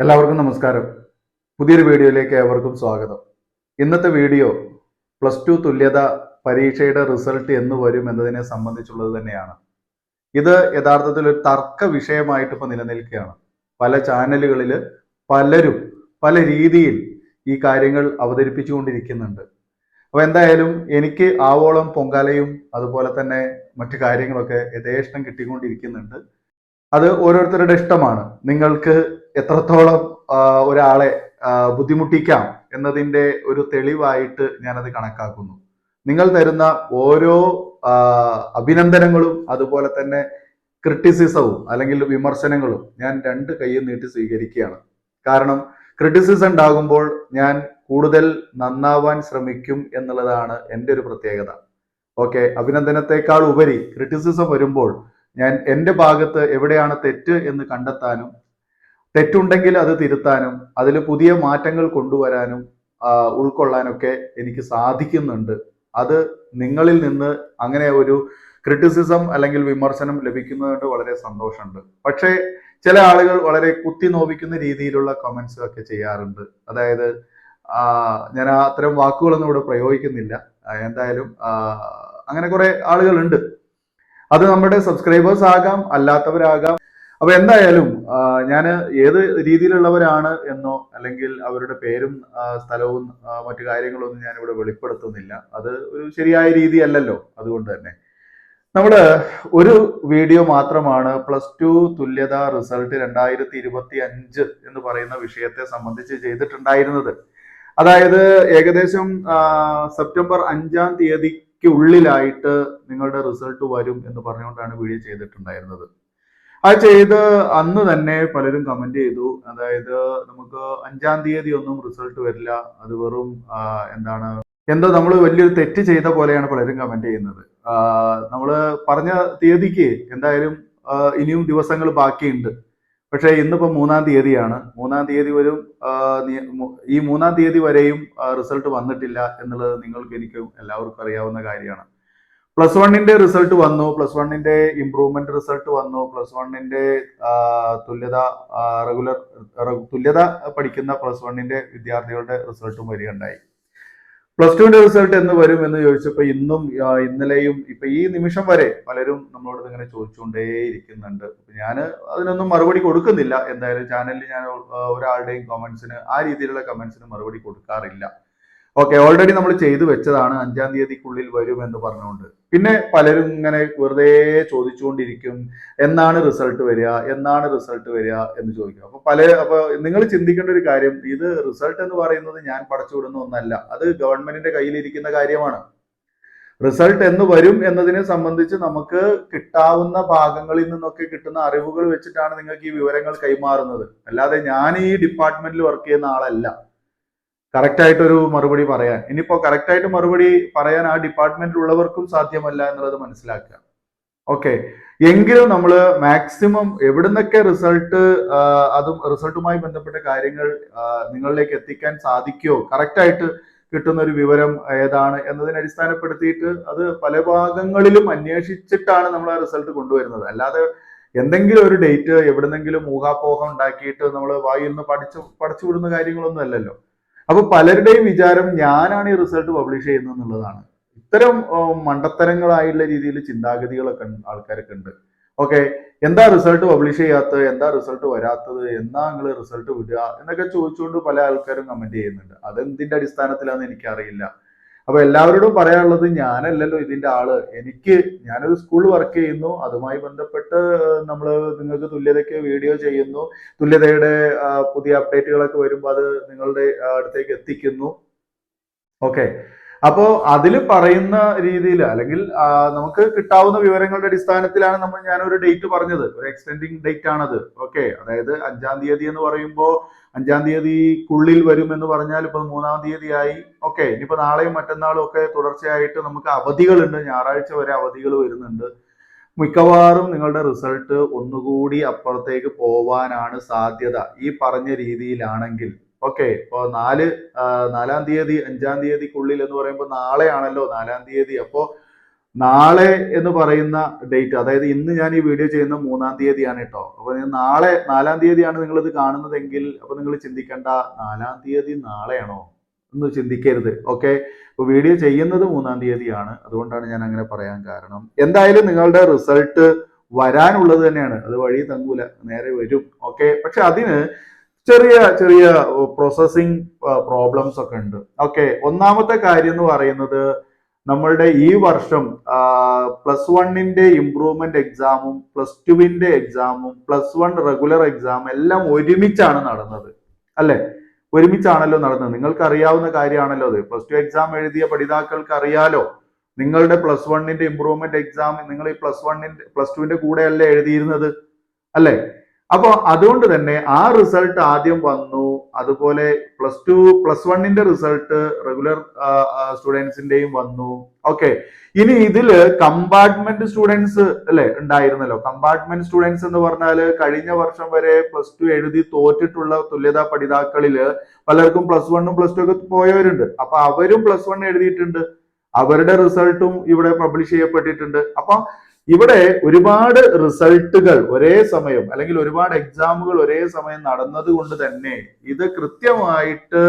എല്ലാവർക്കും നമസ്കാരം. പുതിയൊരു വീഡിയോയിലേക്ക് ഏവർക്കും സ്വാഗതം. ഇന്നത്തെ വീഡിയോ +2 തുല്യത പരീക്ഷയുടെ റിസൾട്ട് എന്ന് വരും എന്നതിനെ സംബന്ധിച്ചുള്ളത് തന്നെയാണ്. ഇത് യഥാർത്ഥത്തിൽ ഒരു തർക്ക വിഷയമായിട്ട് ഇപ്പോൾ നിലനിൽക്കുകയാണ്. പല ചാനലുകളിൽ പലരും പല രീതിയിൽ ഈ കാര്യങ്ങൾ അവതരിപ്പിച്ചുകൊണ്ടിരിക്കുന്നുണ്ട്. അപ്പോൾ എന്തായാലും എനിക്ക് ആവോളം പൊങ്കാലയും അതുപോലെ തന്നെ മറ്റു കാര്യങ്ങളൊക്കെ യഥേഷ്ടം കിട്ടിക്കൊണ്ടിരിക്കുന്നുണ്ട്. അത് ഓരോരുത്തരുടെ ഇഷ്ടമാണ്. നിങ്ങൾക്ക് എത്രത്തോളം ഒരാളെ ബുദ്ധിമുട്ടിക്കാം എന്നതിൻ്റെ ഒരു തെളിവായിട്ട് ഞാനത് കണക്കാക്കുന്നു. നിങ്ങൾ തരുന്ന ഓരോ അഭിനന്ദനങ്ങളും അതുപോലെ തന്നെ ക്രിറ്റിസിസവും അല്ലെങ്കിൽ വിമർശനങ്ങളും ഞാൻ രണ്ട് കൈയും നീട്ടി സ്വീകരിക്കുകയാണ്. കാരണം ക്രിറ്റിസിസം ഉണ്ടാകുമ്പോൾ ഞാൻ കൂടുതൽ നന്നാവാൻ ശ്രമിക്കും എന്നുള്ളതാണ് എൻ്റെ ഒരു പ്രത്യേകത. ഓക്കെ, അഭിനന്ദനത്തെക്കാൾ ഉപരി ക്രിറ്റിസിസം വരുമ്പോൾ ഞാൻ എൻ്റെ ഭാഗത്ത് എവിടെയാണ് തെറ്റ് എന്ന് കണ്ടെത്താനും തെറ്റുണ്ടെങ്കിൽ അത് തിരുത്താനും അതിൽ പുതിയ മാറ്റങ്ങൾ കൊണ്ടുവരാനും ഉൾക്കൊള്ളാനൊക്കെ എനിക്ക് സാധിക്കുന്നുണ്ട്. അത് നിങ്ങളിൽ നിന്ന് അങ്ങനെ ഒരു ക്രിറ്റിസിസം അല്ലെങ്കിൽ വിമർശനം ലഭിക്കുന്നതുകൊണ്ട് വളരെ സന്തോഷമുണ്ട്. പക്ഷേ ചില ആളുകൾ വളരെ കുത്തി നോവിക്കുന്ന രീതിയിലുള്ള കമന്റ്സ് ഒക്കെ ചെയ്യാറുണ്ട്. അതായത് ഞാൻ അത്തരം വാക്കുകളൊന്നും ഇവിടെ പ്രയോഗിക്കുന്നില്ല. എന്തായാലും അങ്ങനെ കുറെ ആളുകളുണ്ട്. അത് നമ്മുടെ സബ്സ്ക്രൈബേഴ്സ് ആകാം, അല്ലാത്തവരാകാം. അപ്പൊ എന്തായാലും ഞാൻ ഏത് രീതിയിലുള്ളവരാണ് എന്നോ അല്ലെങ്കിൽ അവരുടെ പേരും സ്ഥലവും മറ്റു കാര്യങ്ങളൊന്നും ഞാൻ ഇവിടെ വെളിപ്പെടുത്തുന്നില്ല. അത് ഒരു ശരിയായ രീതിയല്ലല്ലോ. അതുകൊണ്ട് തന്നെ നമ്മള് ഒരു വീഡിയോ മാത്രമാണ് +2 തുല്യത റിസൾട്ട് 2025 എന്ന് പറയുന്ന വിഷയത്തെ സംബന്ധിച്ച് ചെയ്തിട്ടുണ്ടായിരുന്നത്. അതായത് ഏകദേശം സെപ്റ്റംബർ 5-ാം തീയതിക്ക് ഉള്ളിലായിട്ട് നിങ്ങളുടെ റിസൾട്ട് വരും എന്ന് പറഞ്ഞുകൊണ്ടാണ് വീഡിയോ ചെയ്തിട്ടുണ്ടായിരുന്നത്. അത് ചെയ്ത് അന്ന് തന്നെ പലരും കമന്റ് ചെയ്തു. അതായത് നമുക്ക് 5-ാം തീയതി ഒന്നും റിസൾട്ട് വരില്ല, അത് വെറും എന്തോ നമ്മൾ വലിയൊരു തെറ്റ് ചെയ്ത പോലെയാണ് പലരും കമന്റ് ചെയ്യുന്നത്. നമ്മൾ പറഞ്ഞ തീയതിക്ക് എന്തായാലും ഇനിയും ദിവസങ്ങൾ ബാക്കിയുണ്ട്. പക്ഷേ ഇന്നിപ്പോ 3-ാം തീയതിയാണ്. 3-ാം തീയതി വരും. ഈ 3-ാം തീയതി വരെയും റിസൾട്ട് വന്നിട്ടില്ല എന്നുള്ളത് നിങ്ങൾക്ക് എനിക്കും എല്ലാവർക്കും അറിയാവുന്ന കാര്യമാണ്. +1ന്റെ റിസൾട്ട് വന്നു, +1ന്റെ ഇംപ്രൂവ്മെന്റ് റിസൾട്ട് വന്നു, +1ന്റെ തുല്യത പഠിക്കുന്ന +1ന്റെ വിദ്യാർത്ഥികളുടെ റിസൾട്ടും വരികയുണ്ടായി. +2ന്റെ റിസൾട്ട് എന്ന് വരും എന്ന് ചോദിച്ചപ്പോൾ ഇന്നും ഇന്നലെയും ഇപ്പൊ ഈ നിമിഷം വരെ പലരും നമ്മളോട് ഇങ്ങനെ ചോദിച്ചുകൊണ്ടേയിരിക്കുന്നുണ്ട്. ഞാൻ അതിനൊന്നും മറുപടി കൊടുക്കുന്നില്ല. എന്തായാലും ചാനലിൽ ഞാൻ ഒരാളുടെയും കമന്റ്സിന് ആ രീതിയിലുള്ള കമന്റ്സിന് മറുപടി കൊടുക്കാറില്ല. ഓക്കെ, ഓൾറെഡി നമ്മൾ ചെയ്തു വെച്ചതാണ് 5-ാം തീയതിക്കുള്ളിൽ വരും എന്ന് പറഞ്ഞുകൊണ്ട്. പിന്നെ പലരും ഇങ്ങനെ വെറുതെ ചോദിച്ചുകൊണ്ടിരിക്കും, എന്നാണ് റിസൾട്ട് വരിക, എന്നാണ് റിസൾട്ട് വരിക എന്ന് ചോദിക്കും. അപ്പൊ നിങ്ങൾ ചിന്തിക്കേണ്ട ഒരു കാര്യം, ഇത് റിസൾട്ട് എന്ന് പറയുന്നത് ഞാൻ പടച്ചുവിടുന്ന ഒന്നല്ല. അത് ഗവൺമെന്റിന്റെ കയ്യിലിരിക്കുന്ന കാര്യമാണ്. റിസൾട്ട് എന്ന് വരും എന്നതിനെ സംബന്ധിച്ച് നമുക്ക് കിട്ടാവുന്ന ഭാഗങ്ങളിൽ നിന്നൊക്കെ കിട്ടുന്ന അറിവുകൾ വെച്ചിട്ടാണ് നിങ്ങൾക്ക് ഈ വിവരങ്ങൾ കൈമാറുന്നത്. അല്ലാതെ ഞാൻ ഈ ഡിപ്പാർട്ട്മെന്റിൽ വർക്ക് ചെയ്യുന്ന ആളല്ല കറക്റ്റ് ആയിട്ടൊരു മറുപടി പറയാൻ. ഇനിയിപ്പോ കറക്റ്റ് ആയിട്ട് മറുപടി പറയാൻ ആ ഡിപ്പാർട്ട്മെന്റിൽ ഉള്ളവർക്കും സാധ്യമല്ല എന്നുള്ളത് മനസ്സിലാക്കുക. ഓക്കെ, എങ്കിലും നമ്മൾ മാക്സിമം എവിടുന്നൊക്കെ അതും റിസൾട്ടുമായി ബന്ധപ്പെട്ട കാര്യങ്ങൾ നിങ്ങളിലേക്ക് എത്തിക്കാൻ സാധിക്കുമോ, കറക്റ്റ് ആയിട്ട് കിട്ടുന്ന ഒരു വിവരം ഏതാണ് എന്നതിനെ അടിസ്ഥാനപ്പെടുത്തിയിട്ട് അത് പല ഭാഗങ്ങളിലും അന്വേഷിച്ചിട്ടാണ് നമ്മൾ ആ റിസൾട്ട് കൊണ്ടുവരുന്നത്. അല്ലാതെ എന്തെങ്കിലും ഒരു ഡേറ്റ് എവിടുന്നെങ്കിലും ഊഹാപോഹം ഉണ്ടാക്കിയിട്ട് നമ്മൾ വായിൽ നിന്ന് പഠിച്ചു വിടുന്ന കാര്യങ്ങളൊന്നും അല്ലല്ലോ. അപ്പൊ പലരുടെയും വിചാരം ഞാനാണ് ഈ റിസൾട്ട് പബ്ലിഷ് ചെയ്യുന്നത് എന്നുള്ളതാണ്. ഇത്തരം മണ്ടത്തരങ്ങളായുള്ള രീതിയിൽ ചിന്താഗതികളൊക്കെ ആൾക്കാരൊക്കെ ഉണ്ട്. ഓക്കെ, എന്താ റിസൾട്ട് പബ്ലിഷ് ചെയ്യാത്തത്, എന്താ റിസൾട്ട് വരാത്തത്, എന്നാ നിങ്ങൾ റിസൾട്ട് വിടുക എന്നൊക്കെ ചോദിച്ചുകൊണ്ട് പല ആൾക്കാരും കമന്റ് ചെയ്യുന്നുണ്ട്. അതെന്തിന്റെ അടിസ്ഥാനത്തിലാണെന്ന് എനിക്കറിയില്ല. അപ്പൊ എല്ലാവരോടും പറയാനുള്ളത്, ഞാനല്ലല്ലോ ഇതിന്റെ ആള്. ഞാനൊരു സ്കൂളിൽ വർക്ക് ചെയ്യുന്നു, അതുമായി ബന്ധപ്പെട്ട് നമ്മൾ നിങ്ങൾക്ക് തുല്യതയ്ക്ക് വീഡിയോ ചെയ്യുന്നു, തുല്യതയുടെ പുതിയ അപ്ഡേറ്റുകളൊക്കെ വരുമ്പോൾ അത് നിങ്ങളുടെ അടുത്തേക്ക് എത്തിക്കുന്നു. ഓക്കെ, അപ്പോ അതിൽ പറയുന്ന രീതിയിൽ അല്ലെങ്കിൽ നമുക്ക് കിട്ടാവുന്ന വിവരങ്ങളുടെ അടിസ്ഥാനത്തിലാണ് ഞാനൊരു ഡേറ്റ് പറഞ്ഞത്. ഒരു എക്സ്റ്റെൻഡിങ് ഡേറ്റ് ആണത്. ഓക്കെ, അതായത് 5-ാം തീയതി എന്ന് പറയുമ്പോൾ 5-ാം തീയതിക്കുള്ളിൽ വരും എന്ന് പറഞ്ഞാൽ ഇപ്പൊ 3-ാം തീയതിയായി. ഓക്കെ, ഇനിയിപ്പോ നാളെയും മറ്റന്നാളും ഒക്കെ തുടർച്ചയായിട്ട് നമുക്ക് അവധികളുണ്ട്. ഞായറാഴ്ച വരെ അവധികൾ വരുന്നുണ്ട്. മിക്കവാറും നിങ്ങളുടെ റിസൾട്ട് ഒന്നുകൂടി അപ്പുറത്തേക്ക് പോവാനാണ് സാധ്യത ഈ പറഞ്ഞ രീതിയിലാണെങ്കിൽ. ഓക്കെ, ഇപ്പൊ 4-ാം തീയതി 5-ാം തീയതിക്കുള്ളിൽ എന്ന് പറയുമ്പോൾ നാളെയാണല്ലോ 4-ാം തീയതി. അപ്പോ നാളെ എന്ന് പറയുന്ന ഡേറ്റ്, അതായത് ഇന്ന് ഞാൻ ഈ വീഡിയോ ചെയ്യുന്ന 3-ാം തീയതിയാണ് കേട്ടോ. അപ്പൊ നാളെ 4-ാം തീയതിയാണ് നിങ്ങൾ ഇത് കാണുന്നതെങ്കിൽ അപ്പൊ നിങ്ങൾ ചിന്തിക്കേണ്ട 4-ാം തീയതി നാളെയാണോ എന്ന് ചിന്തിക്കരുത്. ഓക്കെ, അപ്പൊ വീഡിയോ ചെയ്യുന്നത് 3-ാം തീയതിയാണ്, അതുകൊണ്ടാണ് ഞാൻ അങ്ങനെ പറയാൻ കാരണം. എന്തായാലും നിങ്ങളുടെ റിസൾട്ട് വരാനുള്ളത് തന്നെയാണ്, അത് വഴി തങ്ങൂല, നേരെ വരും. ഓക്കെ, പക്ഷെ അതിന് ചെറിയ ചെറിയ പ്രോസസ്സിംഗ് പ്രോബ്ലംസ് ഒക്കെ ഉണ്ട്. ഓക്കെ, ഒന്നാമത്തെ കാര്യം എന്ന് പറയുന്നത് നമ്മളുടെ ഈ വർഷം +1 ഇംപ്രൂവ്മെന്റ് എക്സാമും +2 എക്സാമും +1 റെഗുലർ എക്സാം എല്ലാം ഒരുമിച്ചാണ് നടന്നത്, അല്ലെ? ഒരുമിച്ചാണല്ലോ നടന്നത്. നിങ്ങൾക്ക് അറിയാവുന്ന കാര്യമാണല്ലോ അത്. +2 എക്സാം എഴുതിയ പഠിതാക്കൾക്ക് അറിയാലോ, നിങ്ങളുടെ +1 ഇംപ്രൂവ്മെന്റ് എക്സാം നിങ്ങൾ ഈ +2 കൂടെയല്ലേ എഴുതിയിരുന്നത്, അല്ലെ? അപ്പൊ അതുകൊണ്ട് തന്നെ ആ റിസൾട്ട് ആദ്യം വന്നു. അതുപോലെ +1 റിസൾട്ട് റെഗുലർ സ്റ്റുഡൻസിന്റെയും വന്നു. ഓക്കെ, ഇനി ഇതില് കമ്പാർട്ട്മെന്റ് സ്റ്റുഡൻസ് അല്ലെ ഉണ്ടായിരുന്നല്ലോ. കമ്പാർട്ട്മെന്റ് സ്റ്റുഡൻസ് എന്ന് പറഞ്ഞാല് കഴിഞ്ഞ വർഷം വരെ +2 എഴുതി തോറ്റിട്ടുള്ള തുല്യതാ പഠിതാക്കളില് പലർക്കും +1ഉം +2 ഒക്കെ പോയവരുണ്ട്. അപ്പൊ അവരും +1 എഴുതിയിട്ടുണ്ട്, അവരുടെ റിസൾട്ടും ഇവിടെ പബ്ലിഷ് ചെയ്യപ്പെട്ടിട്ടുണ്ട്. അപ്പൊ ഇവിടെ ഒരുപാട് റിസൾട്ടുകൾ ഒരേ സമയം അല്ലെങ്കിൽ ഒരുപാട് എക്സാമുകൾ ഒരേ സമയം നടന്നത് കൊണ്ട് തന്നെ ഇത് കൃത്യമായിട്ട്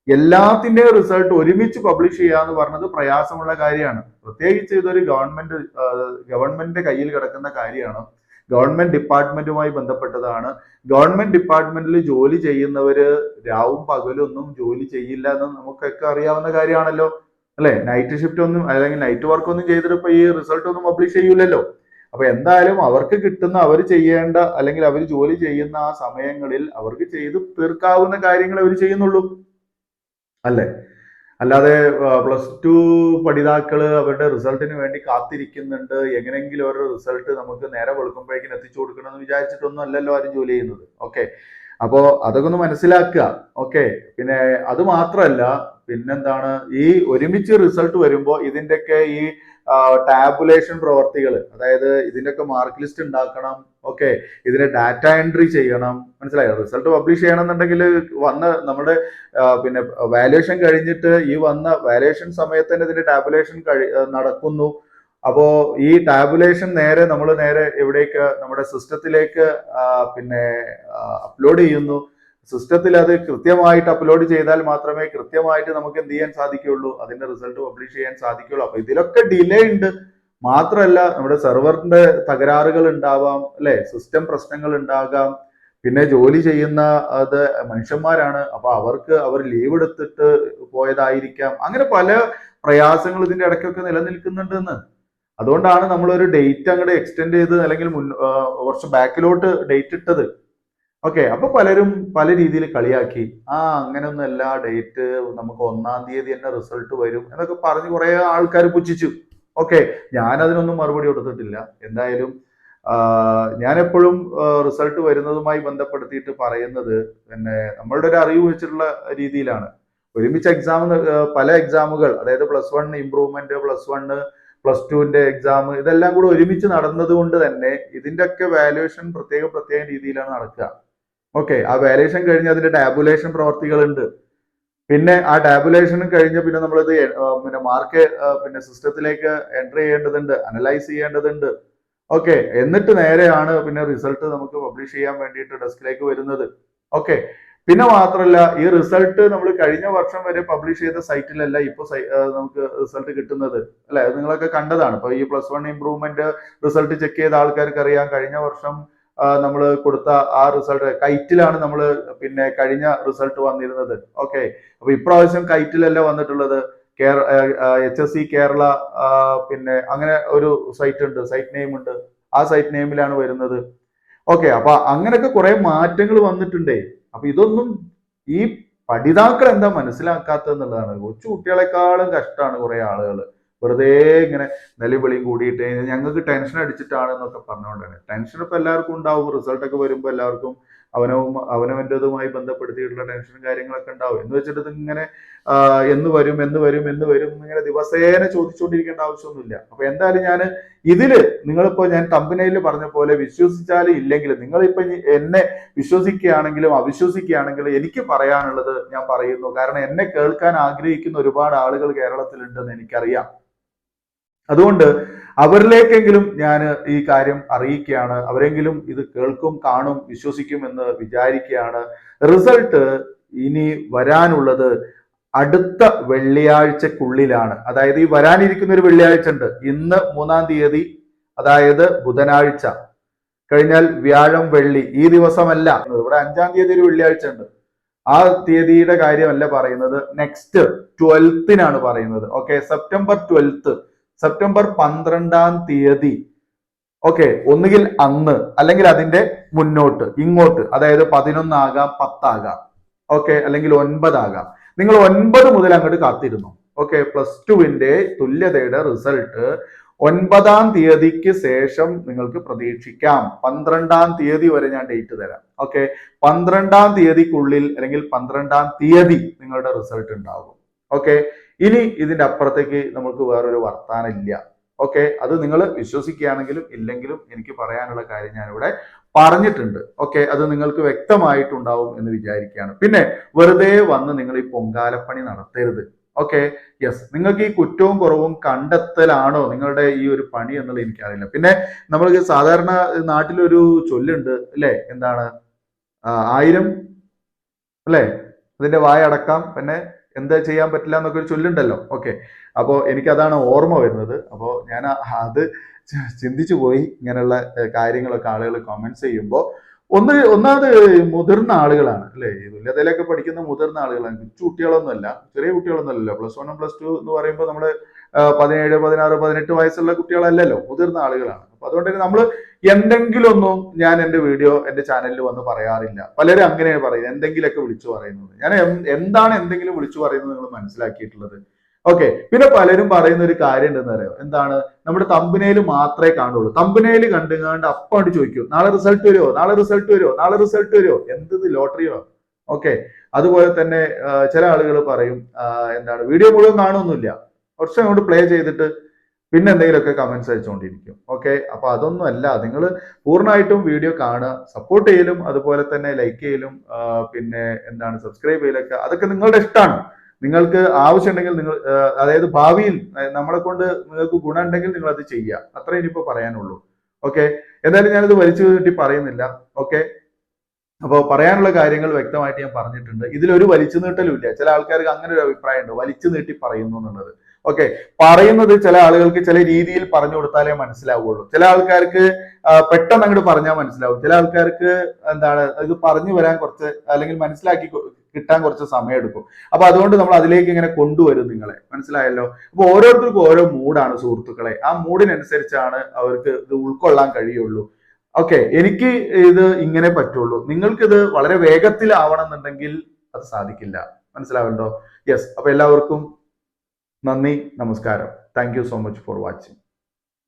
എല്ലാത്തിന്റെയും റിസൾട്ട് ഒരുമിച്ച് പബ്ലിഷ് ചെയ്യാന്ന് പറഞ്ഞത് പ്രയാസമുള്ള കാര്യമാണ്. പ്രത്യേകിച്ച് ഇതൊരു ഗവൺമെന്റിന്റെ കയ്യിൽ കിടക്കുന്ന കാര്യമാണ്, ഗവൺമെന്റ് ഡിപ്പാർട്ട്മെന്റുമായി ബന്ധപ്പെട്ടതാണ്. ഗവൺമെന്റ് ഡിപ്പാർട്ട്മെന്റിൽ ജോലി ചെയ്യുന്നവര് രാവും പകലും ഒന്നും ജോലി ചെയ്യില്ല എന്ന് നമുക്കൊക്കെ അറിയാവുന്ന കാര്യമാണല്ലോ, അല്ലെ? നൈറ്റ് ഷിഫ്റ്റ് ഒന്നും അല്ലെങ്കിൽ നൈറ്റ് വർക്ക് ഒന്നും ചെയ്തിട്ട് ഇപ്പൊ ഈ റിസൾട്ട് ഒന്നും പബ്ലിഷ് ചെയ്യൂലല്ലോ. അപ്പൊ എന്തായാലും അവർക്ക് കിട്ടുന്ന, അവർ ചെയ്യേണ്ട അല്ലെങ്കിൽ അവർ ജോലി ചെയ്യുന്ന ആ സമയങ്ങളിൽ അവർക്ക് ചെയ്ത് തീർക്കാവുന്ന കാര്യങ്ങൾ അവർ ചെയ്യുന്നുള്ളൂ, അല്ലെ? അല്ലാതെ +2 പഠിതാക്കള് അവരുടെ റിസൾട്ടിന് വേണ്ടി കാത്തിരിക്കുന്നുണ്ട്, എങ്ങനെയെങ്കിലും അവരുടെ റിസൾട്ട് നമുക്ക് നേരെ വെളുക്കുമ്പോഴേക്കും എത്തിച്ചു കൊടുക്കണം എന്ന് വിചാരിച്ചിട്ടൊന്നും അല്ലല്ലോ ആരും ജോലി ചെയ്യുന്നത്. ഓക്കെ, അപ്പോ അതൊക്കെ ഒന്ന് മനസ്സിലാക്കുക. ഓക്കെ, പിന്നെ അത് മാത്രമല്ല, പിന്നെന്താണ്, ഈ ഒരുമിച്ച് റിസൾട്ട് വരുമ്പോൾ ഇതിന്റെയൊക്കെ ഈ ടാബുലേഷൻ പ്രവർത്തികൾ, അതായത് ഇതിന്റെയൊക്കെ മാർക്ക് ലിസ്റ്റ് ഉണ്ടാക്കണം. ഓക്കെ, ഇതിന്റെ ഡാറ്റ എൻട്രി ചെയ്യണം, മനസ്സിലായോ? റിസൾട്ട് പബ്ലിഷ് ചെയ്യണം എന്നുണ്ടെങ്കിൽ വന്ന നമ്മുടെ പിന്നെ വാല്യുവേഷൻ കഴിഞ്ഞിട്ട് ഈ വന്ന വാല്യുവേഷൻ സമയത്ത് തന്നെ ഇതിന്റെ ടാബുലേഷൻ നടക്കുന്നു. അപ്പോ ഈ ടാബുലേഷൻ നമ്മൾ നേരെ എവിടേക്ക്, നമ്മുടെ സിസ്റ്റത്തിലേക്ക് പിന്നെ അപ്ലോഡ് ചെയ്യുന്നു. സിസ്റ്റത്തിൽ അത് കൃത്യമായിട്ട് അപ്ലോഡ് ചെയ്താൽ മാത്രമേ കൃത്യമായിട്ട് നമുക്ക് എന്ത് ചെയ്യാൻ സാധിക്കുകയുള്ളൂ, അതിന്റെ റിസൾട്ട് പബ്ലിഷ് ചെയ്യാൻ സാധിക്കുകയുള്ളൂ. അപ്പൊ ഇതിലൊക്കെ ഡിലേ ഉണ്ട്. മാത്രമല്ല നമ്മുടെ സെർവറിന്റെ തകരാറുകൾ ഉണ്ടാവാം, അല്ലെ? സിസ്റ്റം പ്രശ്നങ്ങൾ ഉണ്ടാകാം. പിന്നെ ജോലി ചെയ്യുന്ന അത് മനുഷ്യന്മാരാണ്, അപ്പൊ അവർ ലീവ് എടുത്തിട്ട് പോയതായിരിക്കാം. അങ്ങനെ പല പ്രയാസങ്ങൾ ഇതിന്റെ ഇടയ്ക്കൊക്കെ നിലനിൽക്കുന്നുണ്ടെന്ന്. അതുകൊണ്ടാണ് നമ്മളൊരു ഡേറ്റ് അങ്ങോട്ട് എക്സ്റ്റെൻഡ് ചെയ്ത് അല്ലെങ്കിൽ കുറച്ച് ബാക്കിലോട്ട് ഡേറ്റ് ഇട്ടത്. ഓക്കെ, അപ്പൊ പലരും പല രീതിയിൽ കളിയാക്കി, അങ്ങനെയൊന്നുമല്ല, ഡേറ്റ് നമുക്ക് 1-ാം തീയതി തന്നെ റിസൾട്ട് വരും എന്നൊക്കെ പറഞ്ഞ് കുറെ ആൾക്കാർ പുച്ഛിച്ചു. ഓക്കെ, ഞാൻ അതിനൊന്നും മറുപടി കൊടുത്തിട്ടില്ല. എന്തായാലും ഞാൻ എപ്പോഴും റിസൾട്ട് വരുന്നതുമായി ബന്ധപ്പെടുത്തിയിട്ട് പറയുന്നത് പിന്നെ നമ്മളുടെ ഒരു അറിവ് വെച്ചിട്ടുള്ള രീതിയിലാണ്. ഒരുമിച്ച് എക്സാം, പല എക്സാമുകൾ, അതായത് +1 ഇംപ്രൂവ്മെന്റ്, +1 +2 എക്സാം, ഇതെല്ലാം കൂടെ ഒരുമിച്ച് നടന്നത് കൊണ്ട് തന്നെ ഇതിന്റെ ഒക്കെ വാല്യുവേഷൻ പ്രത്യേക രീതിയിലാണ് നടക്കുക. ഓക്കെ, ആ വാല്യുവേഷൻ കഴിഞ്ഞ് അതിന്റെ ടാബുലേഷൻ പ്രവർത്തികളുണ്ട്. പിന്നെ ആ ടാബുലേഷനും കഴിഞ്ഞ് പിന്നെ നമ്മളിത് പിന്നെ മാർക്ക് പിന്നെ സിസ്റ്റത്തിലേക്ക് എൻ്റർ ചെയ്യേണ്ടതുണ്ട്, അനലൈസ് ചെയ്യേണ്ടതുണ്ട്. ഓക്കെ, എന്നിട്ട് നേരെയാണ് പിന്നെ റിസൾട്ട് നമുക്ക് പബ്ലിഷ് ചെയ്യാൻ വേണ്ടിയിട്ട് ഡെസ്കിലേക്ക് വരുന്നത്. ഓക്കെ, പിന്നെ മാത്രമല്ല, ഈ റിസൾട്ട് നമ്മൾ കഴിഞ്ഞ വർഷം വരെ പബ്ലിഷ് ചെയ്ത സൈറ്റിലല്ല ഇപ്പൊ നമുക്ക് റിസൾട്ട് കിട്ടുന്നത്, അല്ലെ? അത് നിങ്ങളൊക്കെ കണ്ടതാണ്. ഇപ്പൊ ഈ +1 ഇംപ്രൂവ്മെന്റ് റിസൾട്ട് ചെക്ക് ചെയ്ത ആൾക്കാർക്ക് അറിയാം, കഴിഞ്ഞ വർഷം നമ്മൾ കൊടുത്ത ആ റിസൾട്ട് കൈറ്റിലാണ് നമ്മൾ പിന്നെ കഴിഞ്ഞ റിസൾട്ട് വന്നിരുന്നത്. ഓക്കെ, അപ്പൊ ഇപ്രാവശ്യം കൈറ്റിലല്ല വന്നിട്ടുള്ളത്, HSC കേരള പിന്നെ അങ്ങനെ ഒരു സൈറ്റ് ഉണ്ട്, സൈറ്റ് നെയിം ഉണ്ട്, ആ സൈറ്റ് നെയിമിലാണ് വരുന്നത്. ഓക്കെ, അപ്പൊ അങ്ങനെയൊക്കെ കുറെ മാറ്റങ്ങൾ വന്നിട്ടുണ്ടേ. അപ്പൊ ഇതൊന്നും ഈ പഠിതാക്കൾ എന്താ മനസ്സിലാക്കാത്തതെന്നുള്ളതാണ്. കൊച്ചു കുട്ടികളെക്കാളും കഷ്ടമാണ് കുറെ ആളുകൾ വെറുതെ ഇങ്ങനെ നിലവിളിയും കൂടിയിട്ട് ഞങ്ങൾക്ക് ടെൻഷൻ അടിച്ചിട്ടാണ് എന്നൊക്കെ പറഞ്ഞുകൊണ്ടാണ്. ടെൻഷൻ ഇപ്പൊ എല്ലാവർക്കും ഉണ്ടാവും, റിസൾട്ട് ഒക്കെ വരുമ്പോൾ എല്ലാവർക്കും അവനവൻ്റെതുമായി ബന്ധപ്പെടുത്തിയിട്ടുള്ള ടെൻഷനും കാര്യങ്ങളൊക്കെ ഉണ്ടാവും. എന്ന് വെച്ചിട്ട് ഇങ്ങനെ എന്ന് വരും ഇങ്ങനെ ദിവസേന ചോദിച്ചുകൊണ്ടിരിക്കേണ്ട ആവശ്യമൊന്നുമില്ല. അപ്പൊ എന്തായാലും ഞാൻ ഇതില് നിങ്ങളിപ്പോ ഞാൻ തമ്പനയിൽ പറഞ്ഞ പോലെ വിശ്വസിച്ചാലും ഇല്ലെങ്കിലും നിങ്ങളിപ്പോ എന്നെ വിശ്വസിക്കുകയാണെങ്കിലും അവിശ്വസിക്കുകയാണെങ്കിലും എനിക്ക് പറയാനുള്ളത് ഞാൻ പറയുന്നു. കാരണം എന്നെ കേൾക്കാൻ ആഗ്രഹിക്കുന്ന ഒരുപാട് ആളുകൾ കേരളത്തിലുണ്ടെന്ന് എനിക്കറിയാം. അതുകൊണ്ട് അവരിലേക്കെങ്കിലും ഞാൻ ഈ കാര്യം അറിയിക്കുകയാണ്. അവരെങ്കിലും ഇത് കേൾക്കും, കാണും, വിശ്വസിക്കും എന്ന് വിചാരിക്കുകയാണ്. റിസൾട്ട് ഇനി വരാനുള്ളത് അടുത്ത വെള്ളിയാഴ്ചക്കുള്ളിലാണ്. അതായത് ഈ വരാനിരിക്കുന്ന ഒരു വെള്ളിയാഴ്ച ഉണ്ട്. ഇന്ന് 3-ാം തീയതി, അതായത് ബുധനാഴ്ച കഴിഞ്ഞാൽ വ്യാഴം, വെള്ളി, ഈ ദിവസമല്ല. ഇവിടെ 5-ാം തീയതി ഒരു വെള്ളിയാഴ്ച ഉണ്ട്. ആ തീയതിയുടെ കാര്യമല്ല പറയുന്നത്, നെക്സ്റ്റ് 12-നാണ് പറയുന്നത്. ഓക്കെ, സെപ്റ്റംബർ 12, സെപ്റ്റംബർ 12-ാം തീയതി. ഓക്കെ, ഒന്നുകിൽ അന്ന് അല്ലെങ്കിൽ അതിന്റെ മുന്നോട്ട് ഇങ്ങോട്ട്, അതായത് 11 ആകാം, 10 ആകാം, ഓക്കെ, അല്ലെങ്കിൽ 9 ആകാം. നിങ്ങൾ 9 മുതൽ അങ്ങോട്ട് കാത്തിരുന്നു. ഓക്കെ, +2-ന്റെ തുല്യതയുടെ റിസൾട്ട് 9-ാം തീയതിക്ക് ശേഷം നിങ്ങൾക്ക് പ്രതീക്ഷിക്കാം. 12-ാം തീയതി വരെ ഞാൻ ഡേറ്റ് തരാം. ഓക്കെ, 12-ാം തീയതിക്കുള്ളിൽ അല്ലെങ്കിൽ 12-ാം തീയതി നിങ്ങളുടെ റിസൾട്ട് ഉണ്ടാകും. ഓക്കെ, ഇനി ഇതിന്റെ അപ്പുറത്തേക്ക് നമുക്ക് വേറൊരു വർത്താനം ഇല്ല. ഓക്കെ, അത് നിങ്ങൾ വിശ്വസിക്കുകയാണെങ്കിലും ഇല്ലെങ്കിലും എനിക്ക് പറയാനുള്ള കാര്യം ഞാനിവിടെ പറഞ്ഞിട്ടുണ്ട്. ഓക്കെ, അത് നിങ്ങൾക്ക് വ്യക്തമായിട്ടുണ്ടാവും എന്ന് വിചാരിക്കുകയാണ്. പിന്നെ വെറുതെ വന്ന് നിങ്ങൾ ഈ പൊങ്കാലപ്പണി നടത്തരുത്. ഓക്കെ, യെസ്, നിങ്ങൾക്ക് ഈ കുറ്റവും കുറവും കണ്ടെത്തലാണോ നിങ്ങളുടെ ഈ ഒരു പണി എന്നുള്ളത് എനിക്കറിയില്ല. പിന്നെ നമ്മൾ സാധാരണ നാട്ടിലൊരു ചൊല്ലുണ്ട് അല്ലേ, എന്താണ് 1000 അല്ലേ, അതിന്റെ വായ അടക്കാം, പിന്നെ എന്താ ചെയ്യാൻ പറ്റില്ല എന്നൊക്കെ ഒരു ചൊല്ലുണ്ടല്ലോ. ഓക്കെ, അപ്പോൾ എനിക്കതാണ് ഓർമ്മ വരുന്നത്. അപ്പോൾ ഞാൻ അത് ചിന്തിച്ചു പോയി. ഇങ്ങനെയുള്ള കാര്യങ്ങളൊക്കെ ആളുകൾ കമന്റ്സ് ചെയ്യുമ്പോൾ ഒന്നാമത് മുതിർന്ന ആളുകളാണ് അല്ലെ, ഈ തുല്യതയിലൊക്കെ പഠിക്കുന്ന മുതിർന്ന ആളുകളാണ്, കൊച്ചു കുട്ടികളൊന്നുമല്ല, ചെറിയ കുട്ടികളൊന്നുമല്ലല്ലോ. +1 +2 എന്ന് പറയുമ്പോൾ നമ്മള് 17, 16, 18 വയസ്സുള്ള കുട്ടികളല്ലല്ലോ, മുതിർന്ന ആളുകളാണ്. അപ്പൊ അതുകൊണ്ട് തന്നെ നമ്മൾ എന്തെങ്കിലും ഒന്നും ഞാൻ എന്റെ വീഡിയോ എന്റെ ചാനലിൽ വന്ന് പറയാറില്ല. പലരും അങ്ങനെയാണ് പറയുന്നത്, എന്തെങ്കിലുമൊക്കെ വിളിച്ചു പറയുന്നത്. ഞാൻ എന്താണ് എന്തെങ്കിലും വിളിച്ചു പറയുന്നത് നിങ്ങൾ മനസ്സിലാക്കിയിട്ടുള്ളത്? ഓക്കെ, പിന്നെ പലരും പറയുന്ന ഒരു കാര്യം ഉണ്ടെന്ന് അറിയാം, എന്താണ്, നമ്മുടെ തമ്പനയിൽ മാത്രമേ കാണുള്ളൂ. തമ്പനയിൽ കണ്ടുകൊണ്ട് അപ്പാണ്ട് ചോദിക്കും, നാളെ റിസൾട്ട് വരുമോ, നാളെ റിസൾട്ട് വരുമോ, നാളെ റിസൾട്ട് വരുമോ, എന്തത് ലോട്ടറിയോ. ഓക്കെ, അതുപോലെ തന്നെ ചില ആളുകൾ പറയും, എന്താണ്, വീഡിയോ മുഴുവൻ കാണുമൊന്നുമില്ല, കുറച്ച് അങ്ങോട്ട് പ്ലേ ചെയ്തിട്ട് പിന്നെ എന്തെങ്കിലുമൊക്കെ കമന്റ്സ് അയച്ചുകൊണ്ടിരിക്കും. ഓക്കെ, അപ്പൊ അതൊന്നും അല്ല, നിങ്ങൾ പൂർണ്ണമായിട്ടും വീഡിയോ കാണുക, സപ്പോർട്ട് ചെയ്യലും അതുപോലെ തന്നെ ലൈക്ക് ചെയ്യലും പിന്നെ എന്താണ് സബ്സ്ക്രൈബ് ചെയ്യലൊക്കെ അതൊക്കെ നിങ്ങളുടെ ഇഷ്ടമാണ്. നിങ്ങൾക്ക് ആവശ്യമുണ്ടെങ്കിൽ നിങ്ങൾ, അതായത് ഭാവിയിൽ നമ്മളെ കൊണ്ട് നിങ്ങൾക്ക് ഗുണം ഉണ്ടെങ്കിൽ നിങ്ങൾ അത് ചെയ്യുക, അത്രേ ഇനിയിപ്പോ പറയാനുള്ളൂ. ഓക്കെ, എന്തായാലും ഞാനിത് വലിച്ചു നീട്ടി പറയുന്നില്ല. ഓക്കെ, അപ്പോൾ പറയാനുള്ള കാര്യങ്ങൾ വ്യക്തമായിട്ട് ഞാൻ പറഞ്ഞിട്ടുണ്ട്. ഇതിലൊരു വലിച്ചു നീട്ടലും ഇല്ല. ചില ആൾക്കാർക്ക് അങ്ങനെ ഒരു അഭിപ്രായം ഉണ്ട്, വലിച്ചു നീട്ടി പറയുന്നു എന്നുള്ളത്. ഓക്കെ, പറയുന്നത് ചില ആളുകൾക്ക് ചില രീതിയിൽ പറഞ്ഞു കൊടുത്താലേ മനസ്സിലാവുള്ളൂ. ചില ആൾക്കാർക്ക് പെട്ടെന്ന് അങ്ങോട്ട് പറഞ്ഞാൽ മനസ്സിലാവും. ചില ആൾക്കാർക്ക് എന്താണ്, ഇത് പറഞ്ഞു വരാൻ കുറച്ച്, അല്ലെങ്കിൽ മനസ്സിലാക്കി കിട്ടാൻ കുറച്ച് സമയം എടുക്കും. അപ്പൊ അതുകൊണ്ട് നമ്മൾ അതിലേക്ക് ഇങ്ങനെ കൊണ്ടുവരും നിങ്ങളെ, മനസ്സിലായല്ലോ. അപ്പൊ ഓരോരുത്തർക്കും ഓരോ മൂഡാണ് സുഹൃത്തുക്കളെ, ആ മൂഡിനനുസരിച്ചാണ് അവർക്ക് ഇത് ഉൾക്കൊള്ളാൻ കഴിയുള്ളൂ. ഓക്കെ, എനിക്ക് ഇത് ഇങ്ങനെ പറ്റുള്ളൂ, നിങ്ങൾക്ക് ഇത് വളരെ വേഗത്തിലാവണം എന്നുണ്ടെങ്കിൽ അത് സാധിക്കില്ല, മനസ്സിലാവുന്നുണ്ടോ? യെസ്, അപ്പൊ എല്ലാവർക്കും നന്ദി, നമസ്കാരം. Thank you so much for watching.